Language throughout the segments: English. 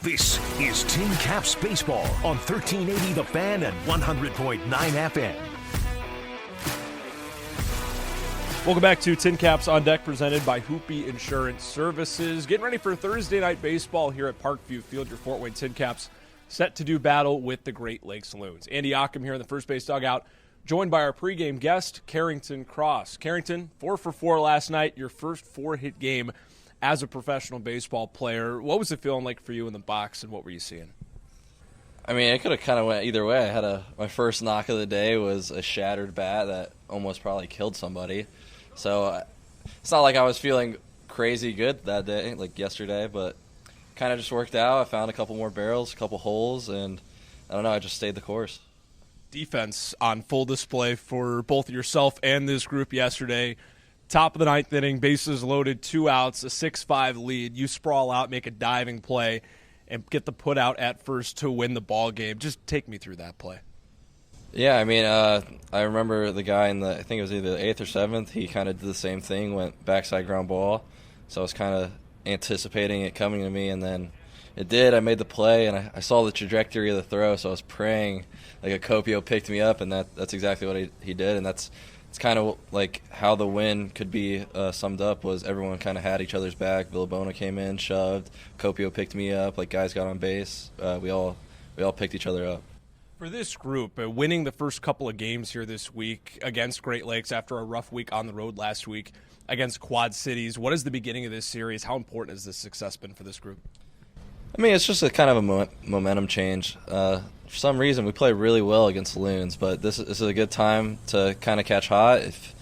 This is Tin Caps Baseball on 1380 The Fan and 100.9 FM. Welcome back to Tin Caps on Deck, presented by Hoopy Insurance Services. Getting ready for Thursday night baseball here at Parkview Field. Your Fort Wayne Tin Caps set to do battle with the Great Lakes Loons. Andy Ockham here in the first base dugout, joined by our pregame guest, Kerrington Cross. Kerrington, 4 for 4 last night, your first 4-hit game as a professional baseball player. What was it feeling like for you in the box, and what were you seeing? I mean, it could have kind of went either way. I had my first knock of the day was a shattered bat that almost probably killed somebody. So it's not like I was feeling crazy good that day, like yesterday, but kind of just worked out. I found a couple more barrels, a couple holes, and I don't know, I just stayed the course. Defense on full display for both yourself and this group yesterday. Top of the ninth inning, bases loaded, 2 outs, a 6-5 lead. You sprawl out, make a diving play, and get the put out at first to win the ball game. Just take me through that play. Yeah, I mean, I remember the guy in I think it was either the 8th or 7th, he kind of did the same thing, went backside ground ball. So I was kind of anticipating it coming to me, and then it did. I made the play, and I saw the trajectory of the throw, so I was praying like a Copio picked me up, and that's exactly what he did. And it's kind of like how the win could be summed up was everyone kind of had each other's back. Villabona came in, shoved. Copio picked me up. Like, guys got on base. We all picked each other up. For this group, winning the first couple of games here this week against Great Lakes after a rough week on the road last week against Quad Cities, what is the beginning of this series? How important has this success been for this group? I mean, it's just a kind of a momentum change. For some reason, we play really well against the Loons, but this is a good time to kind of catch hot. If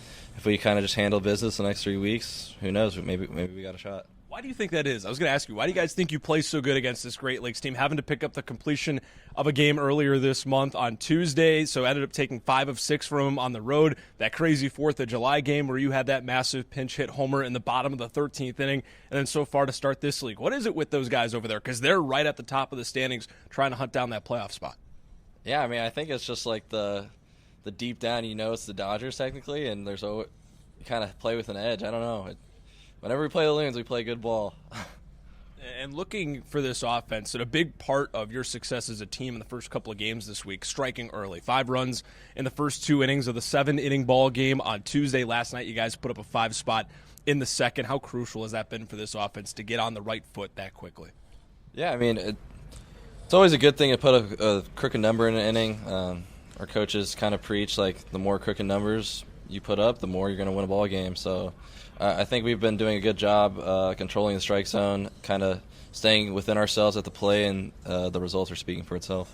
we kind of just handle business the next 3 weeks, who knows? Maybe we got a shot. Why do you think that is? I was going to ask you, why do you guys think you play so good against this Great Lakes team, having to pick up the completion of a game earlier this month on Tuesday, so ended up taking 5 of 6 from them on the road, that crazy 4th of July game where you had that massive pinch hit homer in the bottom of the 13th inning, and then so far to start this league. What is it with those guys over there? Because they're right at the top of the standings trying to hunt down that playoff spot. Yeah, I mean, I think it's just like the deep down, it's the Dodgers technically, and you kind of play with an edge. I don't know. Whenever we play the Loons, we play good ball. And looking for this offense, and a big part of your success as a team in the first couple of games this week, striking early. 5 runs in the first 2 innings of the 7-inning ball game on Tuesday. Last night, you guys put up a 5 spot in the second. How crucial has that been for this offense to get on the right foot that quickly? Yeah, I mean, it's always a good thing to put a crooked number in an inning. Our coaches kind of preach, like, the more crooked numbers you put up, the more you're going to win a ball game. So I think we've been doing a good job controlling the strike zone, kind of staying within ourselves at the play, and the results are speaking for itself.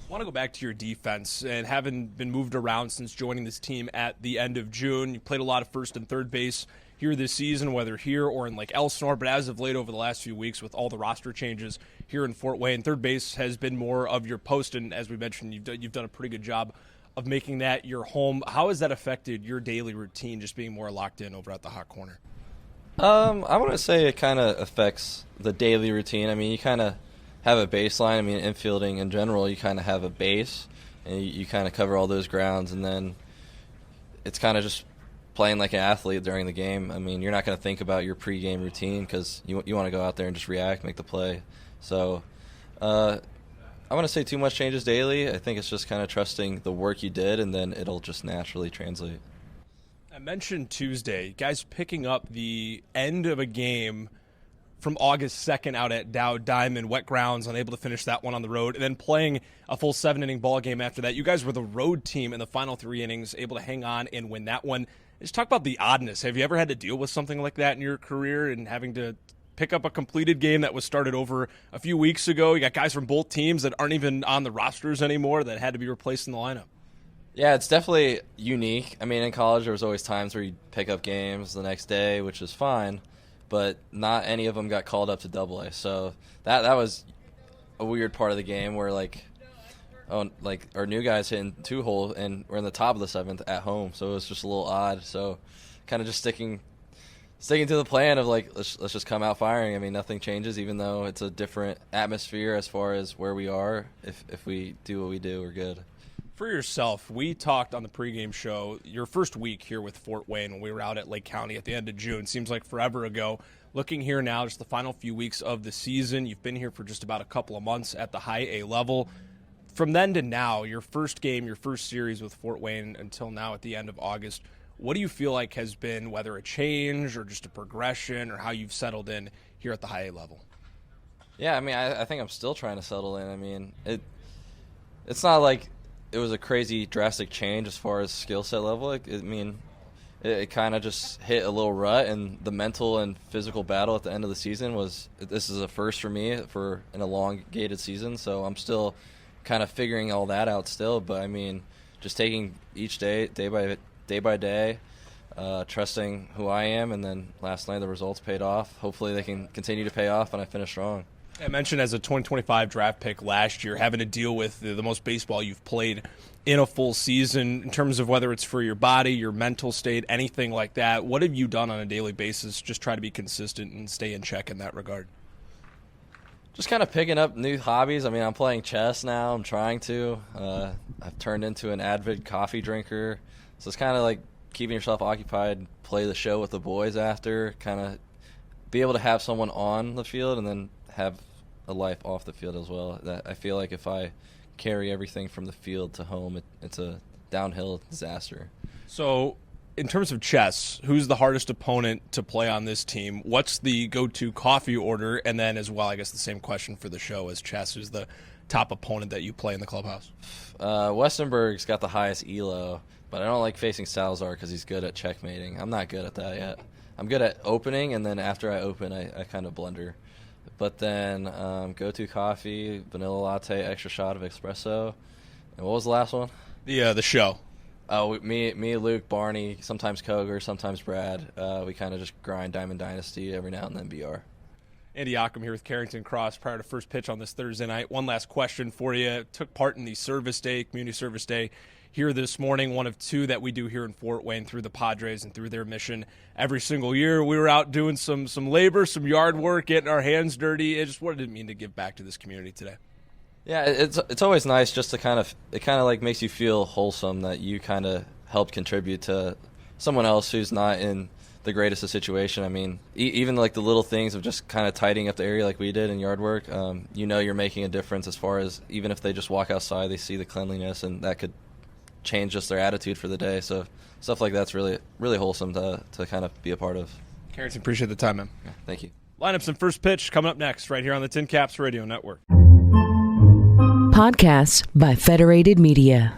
I want to go back to your defense, and having been moved around since joining this team at the end of June. You played a lot of first and third base here this season, whether here or in Elsinore, but as of late over the last few weeks with all the roster changes here in Fort Wayne, third base has been more of your post, and as we mentioned, you've done a pretty good job of making that your home. How has that affected your daily routine, just being more locked in over at the hot corner? I want to say it kind of affects the daily routine. I mean, you kind of have a baseline. I mean, infielding in general, you kind of have a base, and you kind of cover all those grounds, and then it's kind of just playing like an athlete during the game. I mean, you're not going to think about your pregame routine because you want to go out there and just react, make the play. So I want to say too much changes daily. I think it's just kind of trusting the work you did, and then it'll just naturally translate. I mentioned Tuesday, guys picking up the end of a game from August 2nd out at Dow Diamond, wet grounds, unable to finish that one on the road, and then playing a full 7-inning ball game after that. You guys were the road team in the final 3 innings, able to hang on and win that one. Just talk about the oddness. Have you ever had to deal with something like that in your career and having to pick up a completed game that was started over a few weeks ago? You got guys from both teams that aren't even on the rosters anymore that had to be replaced in the lineup. Yeah, it's definitely unique. I mean, in college there was always times where you'd pick up games the next day, which is fine, but not any of them got called up to Double-A. So that was a weird part of the game where, our new guys hitting 2-hole, and we're in the top of the 7th at home, so it was just a little odd. So kind of just sticking to the plan of, let's just come out firing. I mean, nothing changes, even though it's a different atmosphere as far as where we are. If we do what we do, we're good. For yourself, we talked on the pregame show your first week here with Fort Wayne when we were out at Lake County at the end of June. Seems like forever ago. looking here now, just the final few weeks of the season, you've been here for just about a couple of months at the high A level. From then to now, your first game, your first series with Fort Wayne until now at the end of August, what do you feel like has been, whether a change or just a progression, or how you've settled in here at the high A level? Yeah, I mean, I think I'm still trying to settle in. I mean, it's not like it was a crazy drastic change as far as skill set level. It kind of just hit a little rut, and the mental and physical battle at the end of the season this is a first for me for an elongated season, so I'm still kind of figuring all that out still. But I mean, just taking each day by day, trusting who I am, and then last night the results paid off. Hopefully they can continue to pay off and I finish strong. I mentioned as a 2025 draft pick last year, having to deal with the most baseball you've played in a full season in terms of whether it's for your body, your mental state, anything like that. What have you done on a daily basis? Just try to be consistent and stay in check in that regard. Just kind of picking up new hobbies. I mean, I'm playing chess now. I'm trying to. I've turned into an avid coffee drinker. So it's kind of like keeping yourself occupied, play the show with the boys after, kind of be able to have someone on the field and then have a life off the field as well. That I feel like if I carry everything from the field to home, it's a downhill disaster. So in terms of chess, who's the hardest opponent to play on this team? What's the go-to coffee order? And then as well, I guess the same question for the show as chess. Who's the top opponent that you play in the clubhouse? Westenberg's got the highest ELO, but I don't like facing Salazar because he's good at checkmating. I'm not good at that yet. I'm good at opening, and then after I open, I kind of blunder. But then go-to coffee, vanilla latte, extra shot of espresso. And what was the last one? The show. Oh, me, Luke, Barney, sometimes Koger, sometimes Brad. We kind of just grind Diamond Dynasty every now and then BR. Andy Ockham here with Kerrington Cross prior to first pitch on this Thursday night. One last question for you. Took part in the service day, community service day here this morning, one of two that we do here in Fort Wayne through the Padres and through their mission every single year. We were out doing some labor, some yard work, getting our hands dirty. What did it mean to give back to this community today? Yeah, it's always nice just to kind of like makes you feel wholesome that you kind of helped contribute to someone else who's not in the greatest of situation. I mean, even like the little things of just kind of tidying up the area like we did in yard work, you're making a difference as far as even if they just walk outside, they see the cleanliness, and that could change just their attitude for the day. So stuff like that's really, really wholesome to kind of be a part of. Kerrington, appreciate the time, man. Yeah, thank you. Lineups and first pitch coming up next right here on the Tin Caps Radio Network. Podcasts by Federated Media.